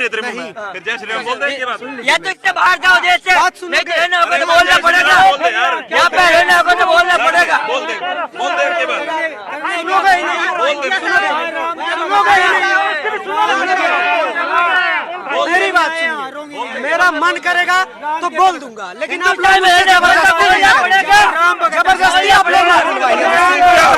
रही है तेरे मुंह में, फिर जय श्री राम बोल दे ये बात। या तो इससे बाहर जाओ जैसे, नहीं तो रहना होगा तो बोलना पड़ेगा, यहाँ पे रहना होगा तो बोलना पड़ेगा। बोल दे ये बात। मेरी बात सुनिए, मेरा मन करेगा तो बोल दूंगा, लेकिन आप लोग जबरदस्ती आप लोग मत बुलवाइए।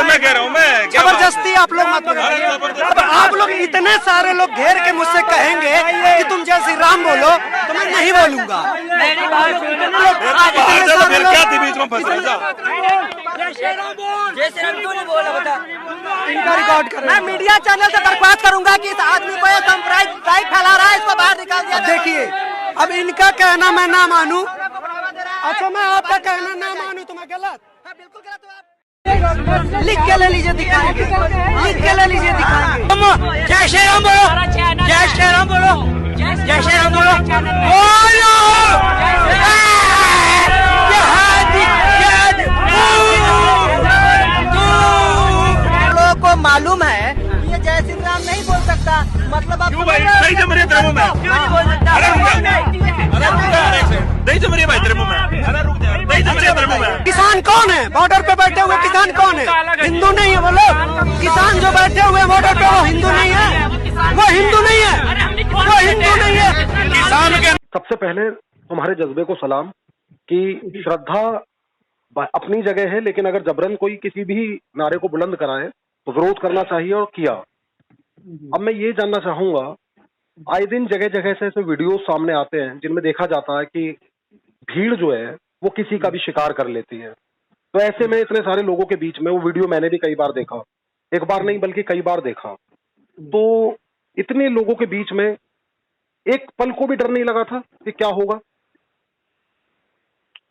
मैं कह रहा हूँ, मैं जबरदस्ती आप लोग मत बुलवाइए। अब आप लोग इतने सारे लोग घेर के मुझसे कहेंगे कि तुम जय श्री राम बोलो, तो मैं नहीं बोलूंगा। मेरी बात फिर क्या थी बीच में फंस रहा? जय श्री राम क्यों नहीं बोला बता? इनका रिकॉर्ड करें। मैं मीडिया चैनल से दरख्वास्त करूंगा कि इस आदमी को ये सांप्रदायिक फैला रहा है, इसको बाहर निकाल दिया। देखिए, अब इनका कहना मैं ना मानूं, अच्छा मैं आपका कहना ना मानूं तो मैं गलत? बिल्कुल गलत। लिख के ले लीजिए, दिखाएंगे, लिख के ले लीजिए, दिखाएंगे। जय श्री राम बोलो, जय श्री राम बोलो, जय श्री राम बोलो, बोलो। लोगों को मालूम है ये जय श्री राम नहीं बोल सकता, मतलब आप क्यों भाई नहीं जम रही है तेरे मुंह में? क्यों नहीं बोल सकता? अरे रुक जा, नहीं जम रही है भाई तेरे मुंह में। अरे रुक जा, नहीं जम रही है तेरे मुंह में। किसान कौन है? बॉर्डर पे बैठे हुए किसान कौन है? हिंदू नहीं है वो लोग। किसान जो बैठे हुए बॉर्डर पे वो हिंदू नहीं है, वो हिंदू नहीं है, वो हिंदू नहीं है। किसान के सबसे पहले तुम्हारे जज्बे को सलाम कि श्रद्धा अपनी जगह है, लेकिन अगर जबरन कोई किसी भी नारे को बुलंद कराए तो विरोध करना चाहिए, और किया। अब मैं ये जानना चाहूंगा, आए दिन जगह जगह से ऐसे वीडियो सामने आते हैं जिनमें देखा जाता है कि भीड़ जो है वो किसी का भी शिकार कर लेती है। तो ऐसे में इतने सारे लोगों के बीच में वो वीडियो मैंने भी कई बार देखा, एक बार नहीं बल्कि कई बार देखा, तो इतने लोगों के बीच में एक पल को भी डर नहीं लगा था कि क्या होगा?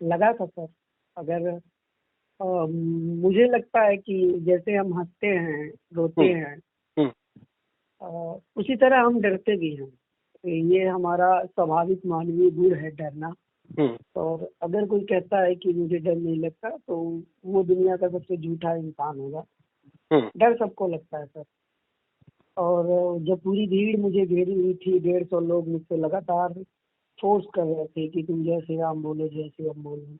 लगा था सर। अगर मुझे लगता है कि जैसे हम हंसते हैं, रोते हैं, उसी तरह हम डरते भी हैं। ये हमारा स्वाभाविक मानवीय गुण है, डरना। और अगर कोई कहता है कि मुझे डर नहीं लगता तो वो दुनिया का सबसे झूठा इंसान होगा। डर सबको लगता है सर। और जब पूरी भीड़ मुझे घेरी हुई थी, 150 लोग मुझसे लगातार फोर्स कर रहे थे कि तुम जय श्री राम बोलो, जय श्री राम बोलो।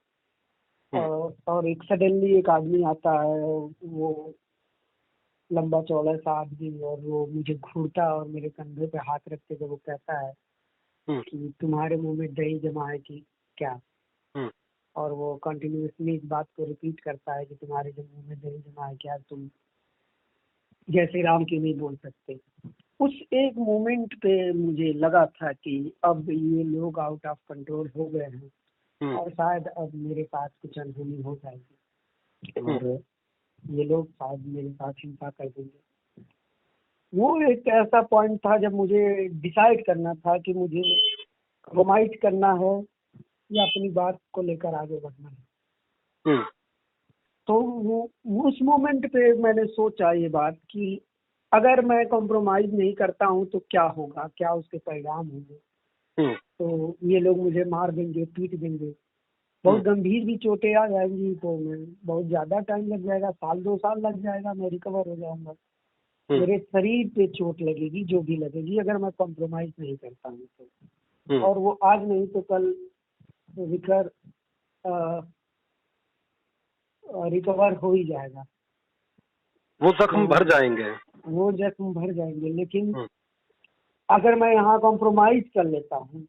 और एक सडनली एक आदमी आता है, वो लंबा चौड़ा सा आदमी, और वो मुझे घूरता और मेरे कंधे पे हाथ रखते हुए वो कहता है कि तुम्हारे मुंह में दही जमा है कि क्या? और वो कंटिन्यूसली इस बात को रिपीट करता है कि तुम्हारे मुंह में दही जमा है क्या, तुम जय श्री राम क्यों नहीं बोल सकते? उस एक मोमेंट पे मुझे लगा था कि अब ये लोग आउट ऑफ कंट्रोल हो गए हैं, और शायद अब मेरे साथ कुछ अनहोनी हो जाएगी और ये लोग शायद मेरे साथ हिंसा कर देंगे। वो एक ऐसा पॉइंट था जब मुझे डिसाइड करना था कि मुझे कॉम्प्रोमाइज करना है या अपनी बात को लेकर आगे बढ़ना है। तो वो उस मोमेंट पे मैंने सोचा ये बात कि अगर मैं कॉम्प्रोमाइज नहीं करता हूँ तो क्या होगा, क्या उसके परिणाम होंगे। तो ये लोग मुझे मार देंगे, पीट देंगे, बहुत गंभीर भी चोटें आ जाएंगी, तो मैं बहुत ज्यादा टाइम लग जाएगा, 1-2 साल लग जाएगा, मैं रिकवर हो जाऊंगा। मेरे शरीर पे चोट लगेगी, जो भी लगेगी, अगर मैं कॉम्प्रोमाइज नहीं करता हूँ तो। और वो आज नहीं तो कल रिकवर हो ही जाएगा। वो जख्म भर जाएंगे, वो जख्म भर जाएंगे। लेकिन अगर मैं यहाँ कॉम्प्रोमाइज कर लेता हूँ,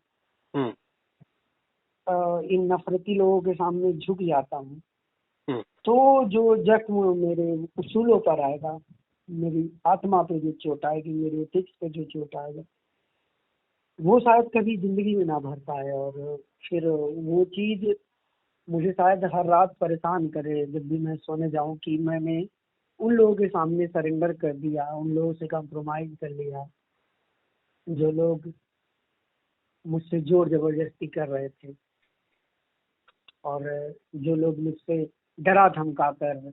इन नफरती लोगों के सामने झुक जाता हूँ, तो जो जख्म मेरे उसूलों पर आएगा, मेरी आत्मा पे जो चोट आएगी, मेरे एथिक्स पे जो चोट आएगा, वो शायद कभी जिंदगी में ना भर पाए। और फिर वो चीज मुझे शायद हर रात परेशान करे जब भी मैं सोने जाऊं कि मैंने उन लोगों के सामने सरेंडर कर दिया, उन लोगों से कॉम्प्रोमाइज कर लिया, जो लोग मुझसे जोर जबरदस्ती कर रहे थे और जो लोग मुझसे डरा धमका कर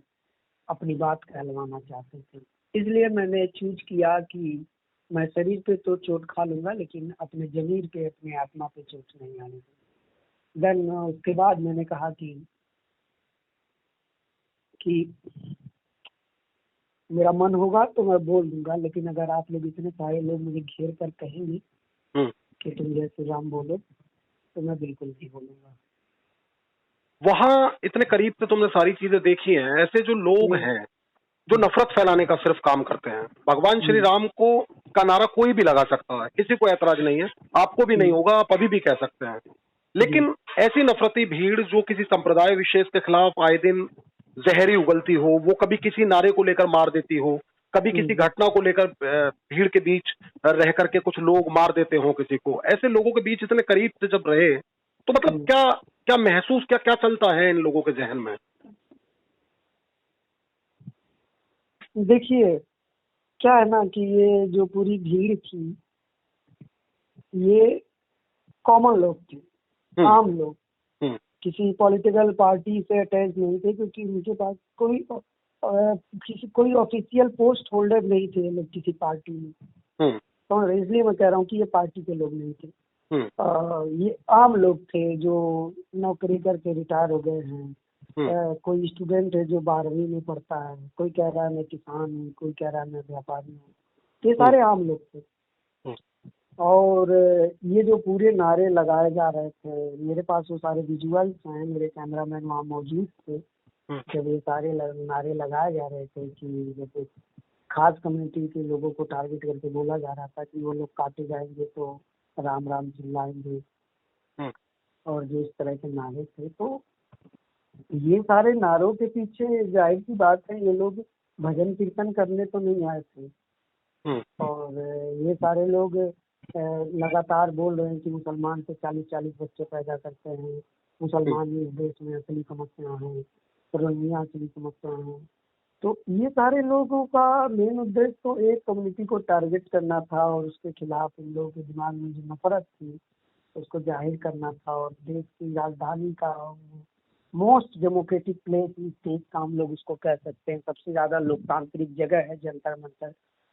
अपनी बात कहलवाना चाहते थे। इसलिए मैंने चूज किया कि मैं शरीर पे तो चोट खा लूंगा, लेकिन अपने जमीर पे, अपने आत्मा पे चोट नहीं आने दूंगा। देन उसके बाद मैंने कहा कि मेरा मन होगा तो मैं बोल दूंगा, लेकिन अगर आप लोग इतने सारे लोग मुझे घेर कर कहेंगे कि तुम जय श्री राम बोलो, तो मैं बिल्कुल नहीं बोलूंगा। वहां इतने करीब से तुमने सारी चीजें देखी हैं, ऐसे जो लोग हैं जो नफरत फैलाने का सिर्फ काम करते हैं, भगवान श्री राम को का नारा कोई भी लगा सकता है, किसी को ऐतराज नहीं है, आपको भी नहीं होगा, आप अभी भी कह सकते हैं, लेकिन ऐसी नफरती भीड़ जो किसी संप्रदाय विशेष के खिलाफ आए दिन जहरी उगलती हो, वो कभी किसी नारे को लेकर मार देती हो, कभी किसी घटना को लेकर भीड़ के बीच रह करके कुछ लोग मार देते हो किसी को, ऐसे लोगों के बीच इतने करीब से जब रहे तो मतलब क्या क्या महसूस, क्या क्या चलता है इन लोगों के जहन में? देखिए क्या है ना कि ये जो पूरी भीड़ थी, ये कॉमन लोग थे, आम लोग, किसी पॉलिटिकल पार्टी से अटैच नहीं थे, क्योंकि उनके पास कोई ऑफिशियल पोस्ट होल्डर नहीं थे लोग किसी पार्टी में। तो इसलिए मैं कह रहा हूँ कि ये पार्टी के लोग नहीं थे। ये आम लोग थे जो नौकरी करके रिटायर हो गए हैं। कोई स्टूडेंट है जो 12वीं में पढ़ता है, कोई कह रहा है मैं किसान हूँ, कोई कह रहा है मैं व्यापारी हूँ, ये सारे आम लोग थे। और ये जो पूरे नारे लगाए जा रहे थे, मेरे पास वो सारे विजुअल्स हैं, मेरे कैमरामैन वहाँ मौजूद थे जब ये सारे नारे लगाए जा रहे थे कि जैसे खास कम्युनिटी के लोगों को टारगेट करके बोला जा रहा था कि वो लोग काटे जाएंगे तो राम राम चिल्लाएंगे, और जो इस तरह के नारे थे। तो ये सारे नारों के पीछे जाहिर सी बात है ये लोग भजन कीर्तन करने तो नहीं आए थे। और ये सारे लोग लगातार बोल रहे हैं कि मुसलमान से 40-40 बच्चे पैदा करते हैं, मुसलमान इस देश में असली समस्या है, रोहिंग्या असली समस्या है। तो ये सारे लोगों का मेन उद्देश्य तो एक कम्युनिटी को टारगेट करना था और उसके खिलाफ इन लोगों के दिमाग में जो नफरत थी उसको जाहिर करना था। और देश की राजधानी का मोस्ट डेमोक्रेटिक प्लेस स्टेट का हम लोग उसको कह सकते हैं, सबसे ज्यादा लोकतांत्रिक जगह है जंतर मंतर,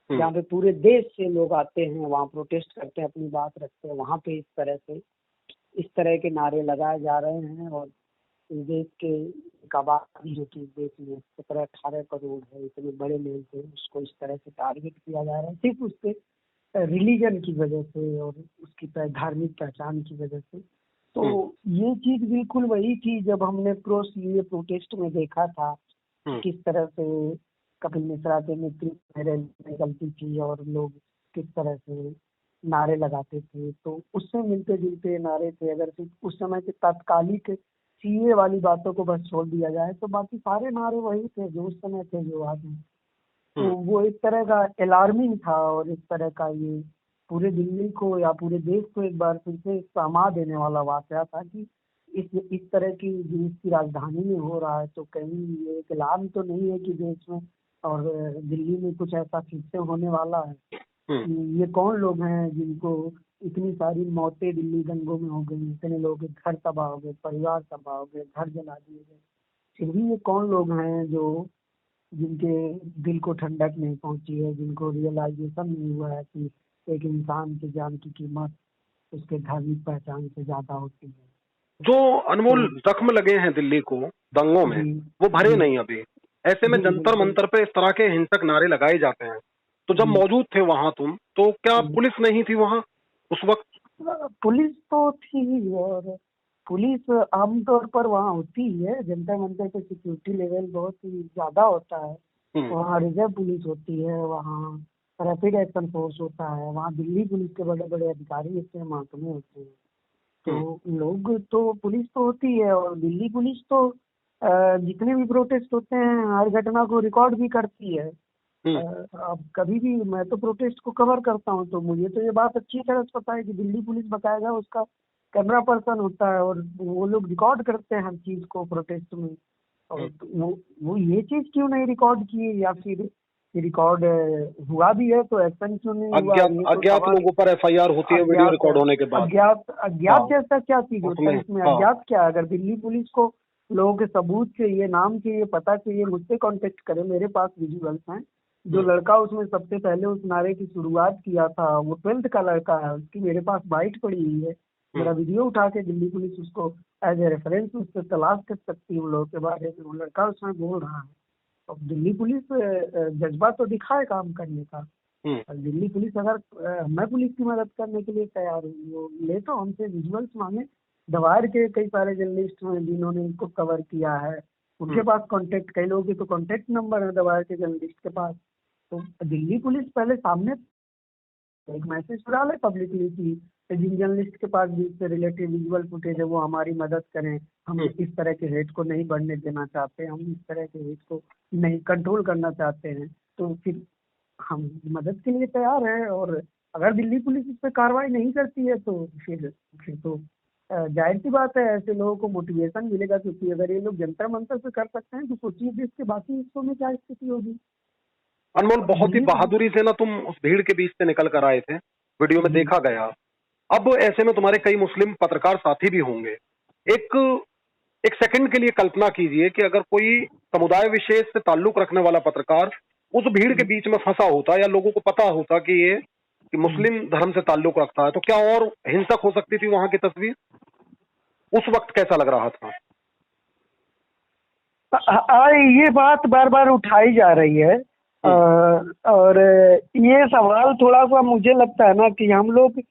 जहाँ पे पूरे देश से लोग आते हैं, वहाँ प्रोटेस्ट करते हैं, अपनी बात रखते हैं। वहाँ पे इस तरह के नारे लगाए जा रहे हैं। और इस देश के आबादी जो कि देश में 17-18 करोड़ है, इतने बड़े लेवल पे उसको इस तरह से टारगेट किया जा रहा है सिर्फ उसके रिलीजन की वजह से और उसकी धार्मिक पहचान की वजह से। तो ये चीज बिल्कुल वही थी जब हमने ये प्रोटेस्ट में देखा था किस तरह से कपिल मिश्रा के नेतृत्व में निकलती थी और लोग किस तरह से नारे लगाते थे। तो उससे मिलते जुलते नारे थे। अगर सिर्फ उस समय के तात्कालिक सीए वाली बातों को बस छोड़ दिया जाए तो बाकी सारे नारे वही थे जो उस समय थे, जो आज हैं। तो वो एक तरह का अलार्मिंग था और इस तरह का ये पूरे दिल्ली को या पूरे देश को एक बार फिर से सहमा देने वाला वाकया था कि इस तरह की देश की राजधानी में हो रहा है। तो कहीं ये एक अलार्म तो नहीं है कि देश में और दिल्ली में कुछ ऐसा फिर से होने वाला है। ये कौन लोग हैं जिनको इतनी सारी मौतें दिल्ली दंगों में हो गई, इतने लोग के घर तबाह हो गए, परिवार तबाह हो गए, घर जला दिए गए, फिर भी ये कौन लोग हैं जो जिनके दिल को ठंडक नहीं पहुंची है, जिनको रियलाइजेशन नहीं हुआ है कि एक इंसान की जान की कीमत उसके धार्मिक पहचान से ज्यादा होती है। जो अनमोल जख्म लगे हैं दिल्ली को दंगों में, वो भरे नहीं अभी। ऐसे में जंतर मंतर पे इस तरह के हिंसक नारे लगाए जाते हैं। तो जब मौजूद थे वहां तुम, तो क्या पुलिस नहीं थी वहां उस वक्त? पुलिस तो थी और पुलिस आमतौर पर वहाँ होती है। जंतर मंतर पे सिक्योरिटी लेवल बहुत ही ज्यादा होता है। वहाँ रिजर्व पुलिस होती है, वहाँ रैपिड एक्शन फोर्स होता है, वहाँ दिल्ली पुलिस के बड़े बड़े अधिकारी होते हैं, महकमे होते हैं। तो लोग तो पुलिस तो होती है और दिल्ली पुलिस तो जितने भी प्रोटेस्ट होते हैं हर घटना को रिकॉर्ड भी करती है। अब कभी भी मैं तो प्रोटेस्ट को कवर करता हूँ, तो मुझे तो ये बात अच्छी तरह से पता है कि दिल्ली पुलिस बकायदा उसका कैमरा पर्सन होता है और वो लोग रिकॉर्ड करते हैं हर चीज को प्रोटेस्ट में। और वो ये चीज क्यों नहीं रिकॉर्ड की, या फिर रिकॉर्ड हुआ भी है तो एक्शन क्यों नहीं हुआ? अज्ञात लोगों पर एफआईआर होती है वीडियो रिकॉर्ड होने के बाद। अज्ञात जैसा क्या चीज होता है इसमें? अज्ञात क्या? अगर दिल्ली पुलिस को लोगों के सबूत चाहिए, नाम चाहिए, पता चाहिए, मुझसे कांटेक्ट करे, मेरे पास विजुअल्स हैं। जो लड़का उसमें सबसे पहले उस नारे की शुरुआत किया था वो 12th का लड़का है, उसकी मेरे पास बाइट पड़ी हुई है। मेरा वीडियो उठा के दिल्ली पुलिस उसको एज ए रेफरेंस उससे तलाश कर सकती है उन लोगों के बारे में। वो लड़का उसमें बोल रहा है। अब दिल्ली पुलिस जज्बा तो दिखाए काम करने का, दिल्ली पुलिस अगर मैं पुलिस की मदद करने के लिए तैयार हूँ, वो ले तो हमसे विजुअल्स मांगे। दवार के कई सारे जर्नलिस्ट हैं जिन्होंने इनको कवर किया है, उनके पास कांटेक्ट, कई लोगों के तो कांटेक्ट नंबर है दवार के जर्नलिस्ट के पास। तो दिल्ली पुलिस पहले सामने एक मैसेज डाले पब्लिकली कि जिन जर्नलिस्ट के पास भी इससे रिलेटेड विजुअल फुटेज है वो हमारी मदद करें, हम इस तरह के हेट को नहीं बढ़ने देना चाहते, हम इस तरह के हेट को नहीं कंट्रोल करना चाहते हैं। तो फिर हम मदद के लिए तैयार हैं, और अगर दिल्ली पुलिस इस पर कार्रवाई नहीं करती है तो फिर तो जाहिर सी बात है ऐसे लोगों को मोटिवेशन मिलेगा, क्योंकि अगर ये लोग जंतर मंतर से कर सकते हैं तो सोचिए देश के बाकी हिस्सों में क्या स्थिति होगी। अनमोल, बहुत ही बहादुरी से ना तुम उस भीड़ के बीच से निकल कर आए थे, वीडियो में देखा गया। अब ऐसे में तुम्हारे कई मुस्लिम पत्रकार साथी भी होंगे। एक सेकंड के लिए कल्पना कीजिए कि अगर कोई समुदाय विशेष से ताल्लुक रखने वाला पत्रकार उस भीड़ के बीच में फंसा होता या लोगों को पता होता कि ये कि मुस्लिम धर्म से ताल्लुक रखता है, तो क्या और हिंसक हो सकती थी वहां की तस्वीर? उस वक्त कैसा लग रहा था? ये बात बार बार उठाई जा रही है, और ये सवाल थोड़ा सा मुझे लगता है ना कि हम लोग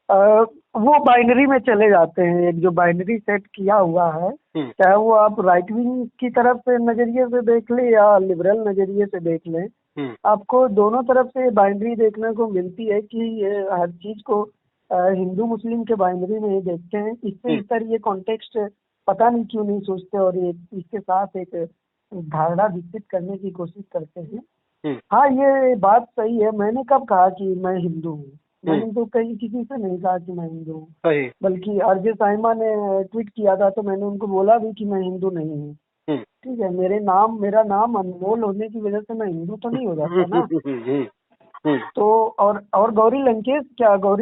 वो बाइनरी में चले जाते हैं। एक जो बाइनरी सेट किया हुआ है, चाहे वो आप राइट विंग की तरफ से नजरिए से देख लें या लिबरल नजरिए से देख लें, आपको दोनों तरफ से बाइनरी देखने को मिलती है कि हर चीज को हिंदू मुस्लिम के बाइनरी में ही देखते हैं। इससे इस तरह ये कॉन्टेक्स्ट पता नहीं क्यों नहीं सोचते और ये इसके साथ एक धारणा विकसित करने की कोशिश करते हैं। हाँ, ये बात सही है। मैंने कब कहा कि मैं हिंदू हूँ? मैंने तो कहीं किसी से नहीं कहा कि मैं हिंदू हूँ, बल्कि आरजे साहिमा ने ट्वीट किया था तो मैंने उनको बोला भी कि मैं हिंदू नहीं हूँ। ठीक है, मेरा नाम अनमोल होने की वजह से मैं हिंदू तो नहीं हो जाता ना। तो और गौरी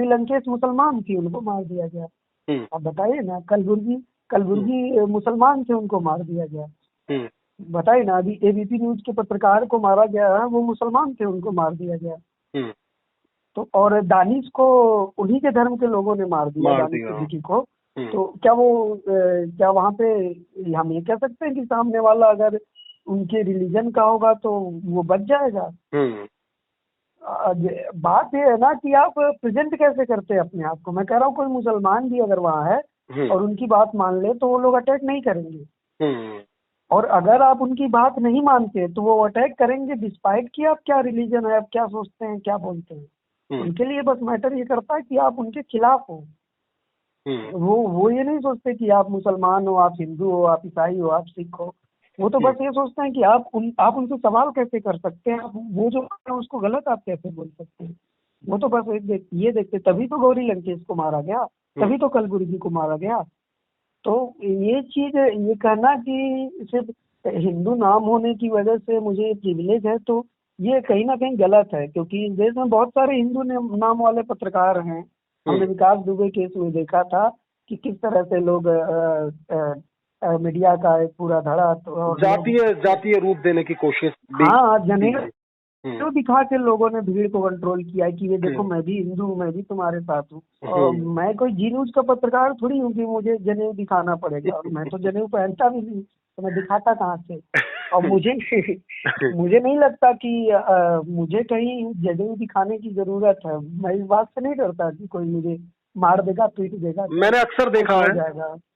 लंकेश मुसलमान थी, उनको मार दिया गया। अब बताइए ना, कलबुर्गी मुसलमान थे, उनको मार दिया गया। बताइए ना, अभी एबीपी न्यूज के पत्रकार को मारा गया, वो मुसलमान थे, उनको मार दिया गया। तो और दानिश को उन्हीं के धर्म के लोगों ने मार दिया, दानिश सिद्दीकी को। तो क्या वहाँ पे हम ये कह सकते हैं कि सामने वाला अगर उनके रिलीजन का होगा तो वो बच जाएगा? बात ये है ना कि आप प्रेजेंट कैसे करते हैं अपने आप को। मैं कह रहा हूँ कोई मुसलमान भी अगर वहाँ है और उनकी बात मान ले तो वो लोग अटैक नहीं करेंगे, और अगर आप उनकी बात नहीं मानते तो वो अटैक करेंगे डिस्पाइट कि आप क्या रिलीजन है, आप क्या सोचते हैं, क्या बोलते हैं। उनके लिए बस मैटर ये करता है कि आप उनके खिलाफ हो। वो ये नहीं सोचते कि आप मुसलमान हो, आप हिंदू हो, आप ईसाई हो, आप सिख हो। वो तो बस ये सोचते हैं कि आप उनसे सवाल कैसे कर सकते हैं, आप वो जो है उसको गलत आप कैसे बोल सकते हैं। वो तो बस ये देखते। तभी तो गौरी लंकेश को मारा गया, तभी तो कलबुर्गी को मारा गया। तो ये चीज, ये कहना कि सिर्फ हिंदू नाम होने की वजह से मुझे प्रिविलेज है, तो ये कहीं ना कहीं गलत है, क्योंकि इस देश में बहुत सारे हिंदू नाम वाले पत्रकार हैं। हमने विकास दुबे केस में देखा था कि किस तरह से लोग मीडिया का एक पूरा धड़ा जातीय रूप देने की कोशिश। हाँ, जनेऊ दिखा के लोगों ने भीड़ को कंट्रोल किया कि ये देखो मैं भी हिंदू हूँ, मैं भी तुम्हारे साथ हूँ। और मैं कोई जी न्यूज का पत्रकार थोड़ी हूँ कि मुझे जनेऊ दिखाना पड़ेगा, और मैं तो जनेऊ पहनता भी नहीं, तो मैं दिखाता कहाँ से। और मुझे नहीं लगता कि मुझे कहीं जनेऊ दिखाने की जरूरत है। मैं इस बात से नहीं डरता कि कोई मुझे मार देगा, पीट देगा। मैंने अक्सर देखा है,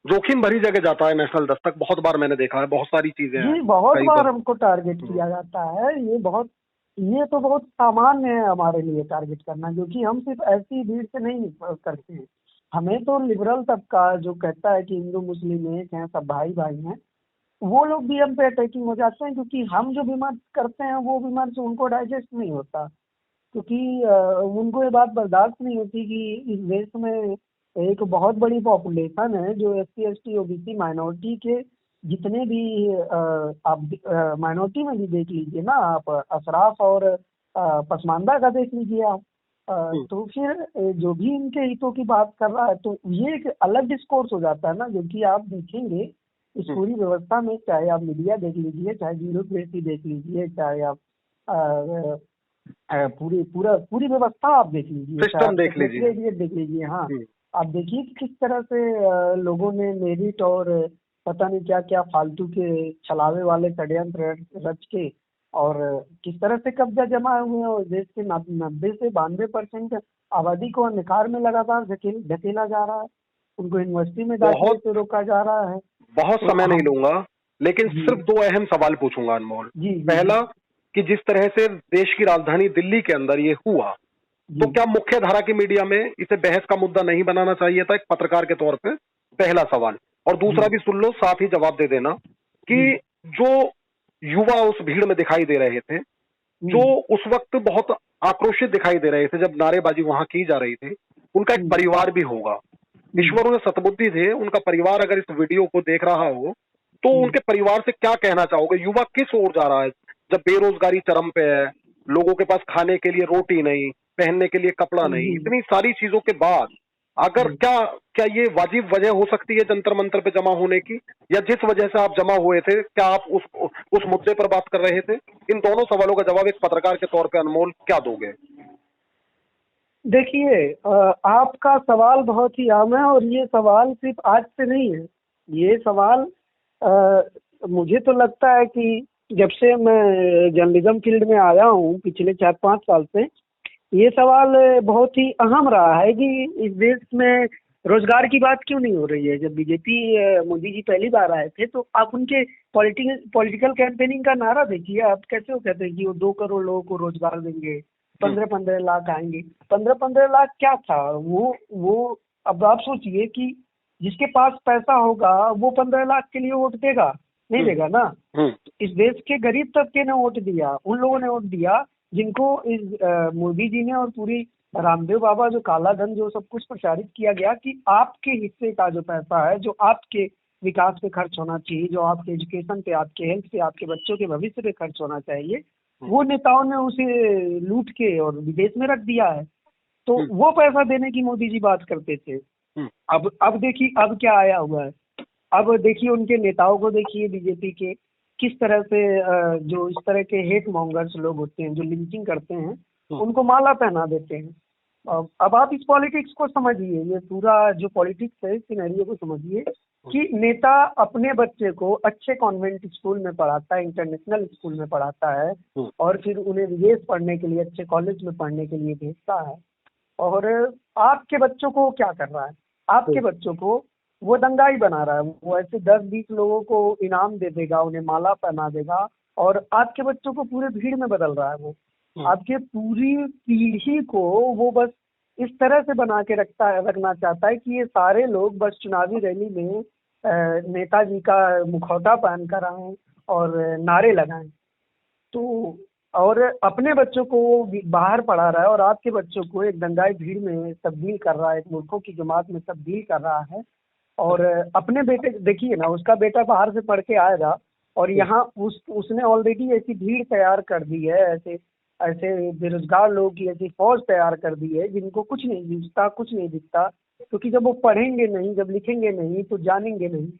जोखिम भरी जगह जाता है नेशनल दस्तक, बहुत बार मैंने देखा है, बहुत सारी चीजें हैं। जी, बहुत बार हमको टारगेट किया जाता है। ये तो बहुत सामान्य है हमारे लिए टारगेट करना, क्योंकि हम सिर्फ ऐसी भीड़ से नहीं करते हैं। हमें तो लिबरल तबका जो कहता है कि हिंदू मुस्लिम एक हैं, सब भाई भाई हैं, वो लोग भी हम पे अटैकिंग हो जाते हैं, क्योंकि हम जो विमर्श करते हैं वो विमर्श उनको डाइजेस्ट नहीं होता, क्योंकि उनको ये बात बर्दाश्त नहीं होती कि इस देश में एक बहुत बड़ी पॉपुलेशन है जो SC ST OBC माइनॉरिटी के जितने भी आप माइनॉरिटी में भी देख लीजिए ना, आप अशराफ और पसमानदा का देख लीजिए आप, तो फिर जो भी इनके हितों की बात कर रहा है तो ये एक अलग डिस्कोर्स हो जाता है ना, जो कि आप देखेंगे इस पूरी व्यवस्था में, चाहे आप मीडिया देख लीजिए, चाहे ब्यूरोक्रेसी देख लीजिए, चाहे आप पूरी व्यवस्था आप देख लीजिए, सिस्टम देख लीजिए। हाँ, आप देखिए कि किस तरह से लोगों ने मेरिट और पता नहीं क्या क्या फालतू के छलावे वाले षड्यंत्र रच के और किस तरह से कब्जा जमा हुए हैं और देश के 90 से 92% आबादी को अंधकार में लगातार धकेला जा रहा है, उनको यूनिवर्सिटी में दाखिले से रोका जा रहा है। बहुत समय नहीं लूंगा, लेकिन सिर्फ 2 अहम सवाल पूछूंगा अनमोल। पहला कि जिस तरह से देश की राजधानी दिल्ली के अंदर ये हुआ, तो क्या मुख्य धारा की मीडिया में इसे बहस का मुद्दा नहीं बनाना चाहिए था एक पत्रकार के तौर पे? पहला सवाल। और दूसरा भी सुन लो, साथ ही जवाब दे देना कि जो युवा उस भीड़ में दिखाई दे रहे थे, जो उस वक्त बहुत आक्रोशित दिखाई दे रहे थे जब नारेबाजी वहां की जा रही थी, उनका एक परिवार भी होगा। ईश्वर उन्हें सतबुद्धि थे, उनका परिवार अगर इस वीडियो को देख रहा हो तो उनके परिवार से क्या कहना चाहोगे? युवा किस ओर जा रहा है जब बेरोजगारी चरम पे है, लोगों के पास खाने के लिए रोटी नहीं, पहनने के लिए कपड़ा नहीं, इतनी सारी चीजों के बाद अगर क्या ये वाजिब वजह हो सकती है जंतर मंतर पे जमा होने की, या जिस वजह से आप जमा हुए थे क्या आप उस मुद्दे पर बात कर रहे थे? इन दोनों सवालों का जवाब एक पत्रकार के तौर पे अनमोल क्या दोगे? देखिए, आपका सवाल बहुत ही आम है और ये सवाल सिर्फ आज से नहीं है। ये सवाल मुझे तो लगता है कि जब से मैं जर्नलिज्म फील्ड में आया हूँ पिछले 4-5 साल से, ये सवाल बहुत ही अहम रहा है कि इस देश में रोजगार की बात क्यों नहीं हो रही है। जब बीजेपी मोदी जी पहली बार आए थे तो आप उनके पॉलिटिकल कैंपेनिंग का नारा देखिए, आप कैसे वो कहते हैं कि वो 2 करोड़ लोगों को रोजगार देंगे, 15-15 लाख आएंगे। 15-15 लाख क्या था वो अब आप सोचिए कि जिसके पास पैसा होगा वो 15 लाख के लिए वोट देगा? नहीं देगा ना। इस देश के गरीब तबके ने वोट दिया, उन लोगों ने वोट दिया जिनको इस मोदी जी ने और पूरी रामदेव बाबा जो काला धन जो सब कुछ प्रचारित किया गया कि आपके हिस्से का जो पैसा है, जो आपके विकास पे खर्च होना चाहिए, जो आपके एजुकेशन पे, आपके हेल्थ पे, आपके बच्चों के भविष्य पे खर्च होना चाहिए, वो नेताओं ने उसे लूट के और विदेश में रख दिया है। तो वो पैसा देने की मोदी जी बात करते थे। अब देखिए अब क्या आया हुआ है। अब देखिए उनके नेताओं को देखिए, बीजेपी के किस तरह से जो इस तरह के हेट मॉन्गर्स लोग होते हैं जो लिंचिंग करते हैं, उनको माला पहना देते हैं। अब आप इस पॉलिटिक्स को समझिए, ये पूरा जो पॉलिटिक्स है इस सिनेरियो को समझिए कि नेता अपने बच्चे को अच्छे कॉन्वेंट स्कूल में पढ़ाता है, इंटरनेशनल स्कूल में पढ़ाता है और फिर उन्हें विदेश पढ़ने के लिए, अच्छे कॉलेज में पढ़ने के लिए भेजता है। और आपके बच्चों को क्या कर रहा है? आपके बच्चों को वो दंगाई बना रहा है। वो ऐसे 10-20 लोगों को इनाम दे देगा, उन्हें माला पहना देगा और आपके बच्चों को पूरे भीड़ में बदल रहा है। वो आपके पूरी पीढ़ी को वो बस इस तरह से बना के रखना चाहता है कि ये सारे लोग बस चुनावी रैली में नेताजी का मुखौटा पहन कर आए और नारे लगाएं। तो और अपने बच्चों को बाहर पढ़ा रहा है और आपके बच्चों को एक दंगाई भीड़ में तब्दील कर रहा है, एक मूर्खों की जमात में तब्दील कर रहा है। और अपने बेटे देखिए ना, उसका बेटा बाहर से पढ़ के आएगा और यहाँ उसने ऑलरेडी ऐसी भीड़ तैयार कर दी है, ऐसे बेरोजगार लोगों की ऐसी फौज तैयार कर दी है जिनको कुछ नहीं दिखता, कुछ नहीं दिखता, क्योंकि जब वो पढ़ेंगे नहीं, जब लिखेंगे नहीं तो जानेंगे नहीं,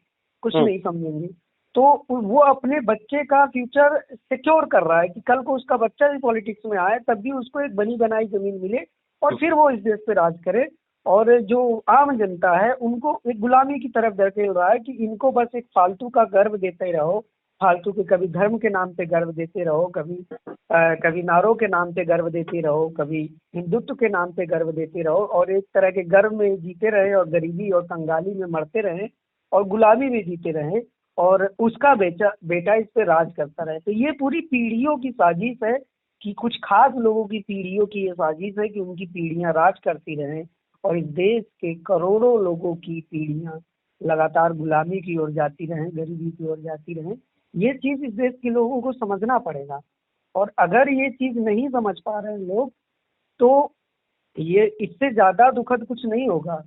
कुछ नहीं समझेंगे। तो वो अपने बच्चे का फ्यूचर सिक्योर कर रहा है कि कल को उसका बच्चा भी पॉलिटिक्स में आए तब भी उसको एक बनी बनाई जमीन मिले और फिर वो इस देश पे राज करे। और जो आम जनता है उनको एक गुलामी की तरफ धकेल रहा है कि इनको बस एक फालतू का गर्व देते रहो, फालतू के कभी धर्म के नाम पे गर्व देते रहो, कभी नारों के नाम पे गर्व देते रहो, कभी हिंदुत्व के नाम पे गर्व देते रहो और एक तरह के गर्व में जीते रहे और गरीबी और कंगाली में मरते रहे और गुलामी में जीते रहे और उसका बेटा इस पे राज करता रहे। तो ये पूरी पीढ़ियों की साजिश है कि कुछ खास लोगों की पीढ़ियों की ये साजिश है कि उनकी पीढ़ियां राज करती रहें और इस देश के करोड़ों लोगों की पीढ़ियां लगातार गुलामी की ओर जाती रहें, गरीबी की ओर जाती रहें। ये चीज इस देश के लोगों को समझना पड़ेगा और अगर ये चीज नहीं समझ पा रहे हैं लोग तो ये इससे ज्यादा दुखद कुछ नहीं होगा।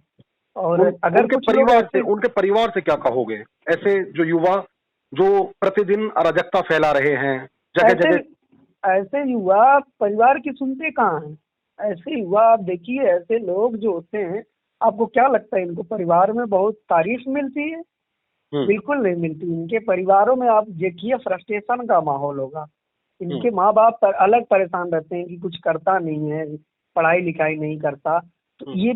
और अगर उनके परिवार से क्या कहोगे, ऐसे जो युवा जो प्रतिदिन अराजकता फैला रहे हैं जगह जगह? ऐसे युवा परिवार की सुनते कहाँ हैं? ऐसे युवा आप देखिए, ऐसे लोग जो होते हैं, आपको क्या लगता है इनको परिवार में बहुत तारीफ मिलती है? बिल्कुल नहीं मिलती। इनके परिवारों में आप देखिए फ्रस्ट्रेशन का माहौल होगा। इनके माँ बाप अलग परेशान रहते हैं कि कुछ करता नहीं है, पढ़ाई लिखाई नहीं करता, तो ये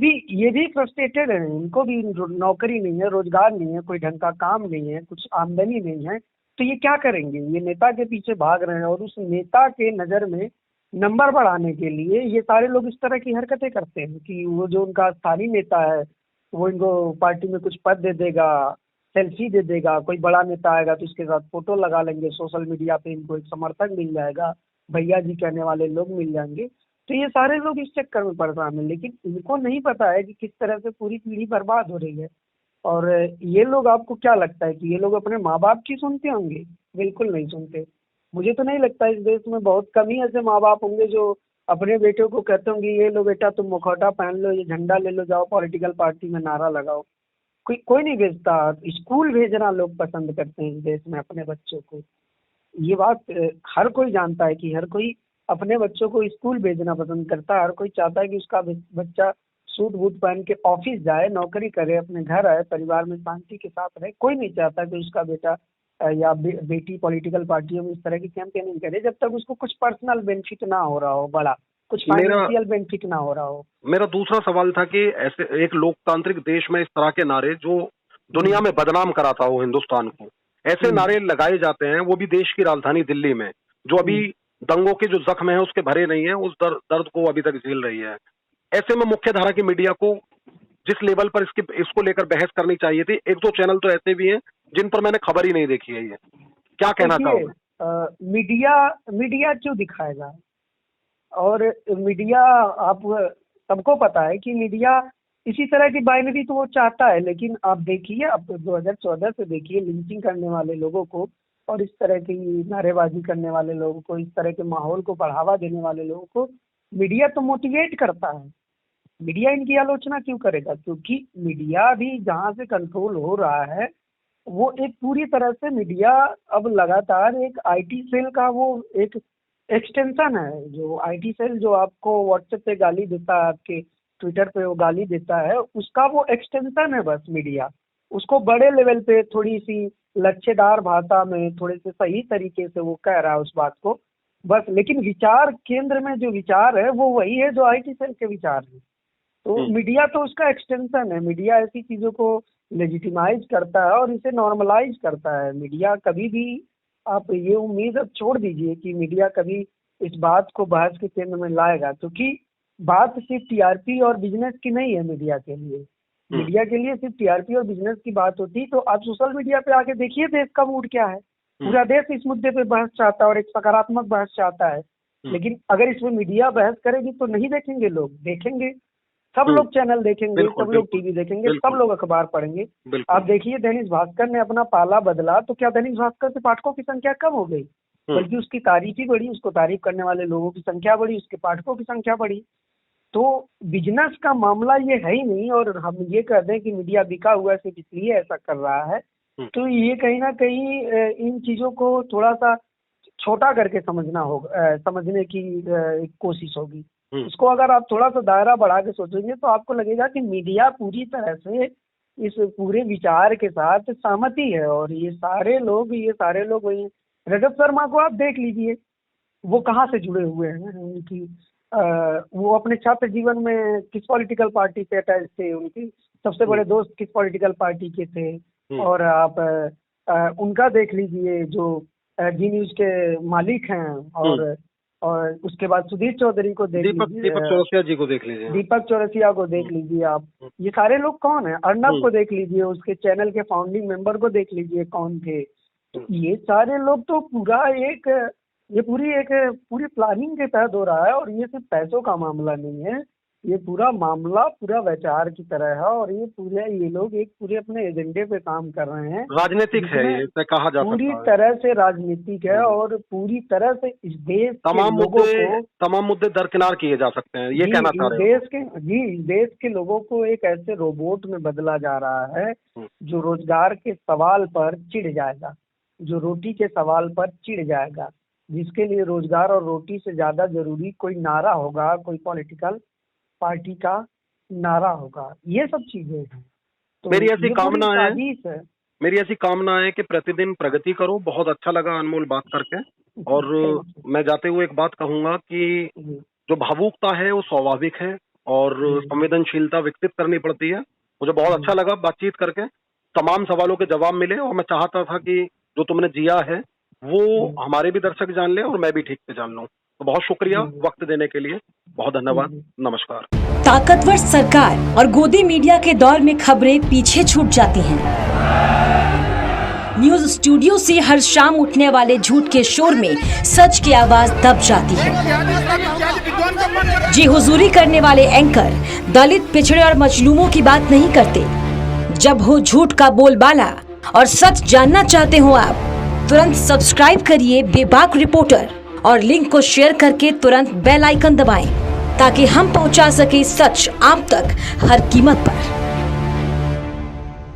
भी फ्रस्ट्रेटेड है। इनको भी नौकरी नहीं है, रोजगार नहीं है, कोई ढंग का काम नहीं है, कुछ आमदनी नहीं है, तो ये क्या करेंगे? ये नेता के पीछे भाग रहे हैं और उस नेता के नज़र में नंबर बढ़ाने के लिए ये सारे लोग इस तरह की हरकतें करते हैं कि वो जो उनका स्थानीय नेता है वो इनको पार्टी में कुछ पद दे देगा, सेल्फी दे देगा, कोई बड़ा नेता आएगा तो उसके साथ फोटो लगा लेंगे, सोशल मीडिया पे इनको एक समर्थक मिल जाएगा, भैया जी कहने वाले लोग मिल जाएंगे। तो ये सारे लोग इस चक्कर में परेशान हैं, लेकिन इनको नहीं पता है कि किस तरह से पूरी पीढ़ी बर्बाद हो रही है। और ये लोग, आपको क्या लगता है कि ये लोग अपने माँ बाप की सुनते होंगे? बिल्कुल नहीं सुनते। मुझे तो नहीं लगता, इस देश में बहुत कम ही ऐसे माँ बाप होंगे जो अपने बेटों को कहते होंगे ये लो बेटा तुम मुखौटा पहन लो, ये झंडा ले लो, जाओ पॉलिटिकल पार्टी में नारा लगाओ। कोई नहीं भेजता। स्कूल भेजना लोग पसंद करते हैं इस देश में अपने बच्चों को। ये बात हर कोई जानता है कि हर कोई अपने बच्चों को स्कूल भेजना पसंद करता है। हर कोई चाहता है कि उसका बच्चा सूट बूट पहन के ऑफिस जाए, नौकरी करे, अपने घर आए, परिवार में शांति के साथ रहे। कोई नहीं चाहता कि उसका बेटा या बेटी पॉलिटिकल पार्टियों में इस तरह की कैंपेनिंग करे जब तक उसको कुछ पर्सनल बेनिफिट ना हो रहा हो, बड़ा कुछ फाइनेंशियल बेनिफिट ना हो रहा हो। मेरा दूसरा सवाल था कि ऐसे एक लोकतांत्रिक देश में इस तरह के नारे जो दुनिया में बदनाम कराता हो हिंदुस्तान को, ऐसे नारे लगाए जाते हैं, वो भी देश की राजधानी दिल्ली में, जो अभी दंगों के जो जख्म है उसके भरे नहीं है, उस दर्द को अभी तक झेल रही है। ऐसे में मुख्य धारा की मीडिया को जिस लेवल पर इसको लेकर बहस करनी चाहिए थी, एक दो चैनल तो ऐसे भी हैं जिन पर मैंने खबर ही नहीं देखी है। ये क्या कहना चाहोगे? मीडिया क्यों दिखाएगा? और मीडिया, आप सबको पता है कि मीडिया इसी तरह की बाइनरी तो वो चाहता है, लेकिन आप देखिए, आप 2014 से देखिए लिंचिंग करने वाले लोगों को और इस तरह की नारेबाजी करने वाले लोगों को, इस तरह के माहौल को बढ़ावा देने वाले लोगों को मीडिया तो मोटिवेट करता है। मीडिया इनकी आलोचना क्यों करेगा? क्योंकि मीडिया भी जहाँ से कंट्रोल हो रहा है, वो एक पूरी तरह से मीडिया अब लगातार एक आईटी सेल का वो एक एक्सटेंशन है। जो आईटी सेल जो आपको व्हाट्सएप पे गाली देता है, आपके ट्विटर पे वो गाली देता है, उसका वो एक्सटेंशन है बस मीडिया। उसको बड़े लेवल पे थोड़ी सी लच्छेदार भाषा में थोड़े से सही तरीके से वो कह रहा है उस बात को बस, लेकिन विचार केंद्र में जो विचार है वो वही है जो आईटी सेल के विचार है। तो मीडिया तो उसका एक्सटेंशन है। मीडिया ऐसी चीजों को लेजिटिमाइज करता है और इसे नॉर्मलाइज करता है। मीडिया कभी भी, आप ये उम्मीद अब छोड़ दीजिए कि मीडिया कभी इस बात को बहस के केंद्र में लाएगा, क्योंकि बात सिर्फ टीआरपी और बिजनेस की नहीं है। मीडिया के लिए सिर्फ टीआरपी और बिजनेस की बात होती तो आप सोशल मीडिया पे आके देखिए देश का मूड क्या है। पूरा देश इस मुद्दे पे बहस चाहता है और एक सकारात्मक बहस चाहता है। लेकिन अगर इसमें मीडिया बहस करेगी तो नहीं देखेंगे लोग, देखेंगे सब लोग चैनल देखेंगे, सब लोग टीवी देखेंगे, सब लोग अखबार पढ़ेंगे। आप देखिए दैनिक भास्कर ने अपना पाला बदला तो क्या दैनिक भास्कर से पाठकों की संख्या कम हो गई? बल्कि उसकी तारीफ ही बढ़ी, उसको तारीफ करने वाले लोगों की संख्या बढ़ी, उसके पाठकों की संख्या बढ़ी। तो बिजनेस का मामला ये है ही नहीं। और हम ये कह दें कि मीडिया बिका हुआ है इसलिए ऐसा कर रहा है, तो ये कहीं ना कहीं इन चीजों को थोड़ा सा छोटा करके समझना होगा, समझने की एक कोशिश होगी। इसको अगर आप थोड़ा सा दायरा बढ़ा के सोचेंगे तो आपको लगेगा कि मीडिया पूरी तरह से इस पूरे विचार के साथ सहमति है। और ये सारे लोग वही, रजत शर्मा को आप देख लीजिए, वो कहाँ से जुड़े हुए हैं उनकी, वो अपने छात्र जीवन में किस पॉलिटिकल पार्टी से अटैच थे, उनकी सबसे बड़े दोस्त किस पॉलिटिकल पार्टी के थे। और आप उनका देख लीजिए जो जी न्यूज के मालिक हैं, और उसके बाद सुधीर चौधरी को देख लीजिए, दीपक चौरसिया जी को देख लीजिए, दीपक चौरसिया को देख लीजिए आप। ये सारे लोग कौन है? अर्नब को देख लीजिए, उसके चैनल के फाउंडिंग मेंबर को देख लीजिए कौन थे। तो ये सारे लोग तो पूरी प्लानिंग के तहत हो रहा है। और ये सिर्फ पैसों का मामला नहीं है, ये पूरा मामला पूरा विचार की तरह है। और ये लोग एक पूरे अपने एजेंडे पे काम कर रहे हैं। राजनीतिक है ये, कहा जा सकता है पूरी तरह से राजनीतिक है। और पूरी तरह से इस देश तमाम मुद्दे दरकिनार किए जा सकते हैं, ये कहना चाह रहे हैं। इस देश के लोगों को एक ऐसे रोबोट में बदला जा रहा है जो रोजगार के सवाल पर चिढ़ जाएगा, जो रोटी के सवाल पर चिढ़ जाएगा, जिसके लिए रोजगार और रोटी से ज्यादा जरूरी कोई नारा होगा, कोई पॉलिटिकल पार्टी का नारा होगा। ये सब चीजें हैं। तो मेरी ऐसी कामना है कि प्रतिदिन प्रगति करो। बहुत अच्छा लगा अनमोल बात करके। और मैं जाते हुए एक बात कहूंगा कि जो भावुकता है वो स्वाभाविक है और संवेदनशीलता विकसित करनी पड़ती है। मुझे बहुत अच्छा लगा बातचीत करके, तमाम सवालों के जवाब मिले। और मैं चाहता था कि जो तुमने जिया है वो हमारे भी दर्शक जान लें और मैं भी ठीक से जान लूं। तो बहुत शुक्रिया वक्त देने के लिए, बहुत धन्यवाद, नमस्कार। ताकतवर सरकार और गोदी मीडिया के दौर में खबरें पीछे छूट जाती हैं। न्यूज स्टूडियो से हर शाम उठने वाले झूठ के शोर में सच की आवाज दब जाती है। जी हुजूरी करने वाले एंकर दलित, पिछड़े और मजलूमों की बात नहीं करते। जब हो झूठ का बोलबाला और सच जानना चाहते हो आप, तुरंत सब्सक्राइब करिए बेबाक रिपोर्टर और लिंक को शेयर करके तुरंत बेल आइकन दबाएं ताकि हम पहुंचा सके सच आप तक हर कीमत पर।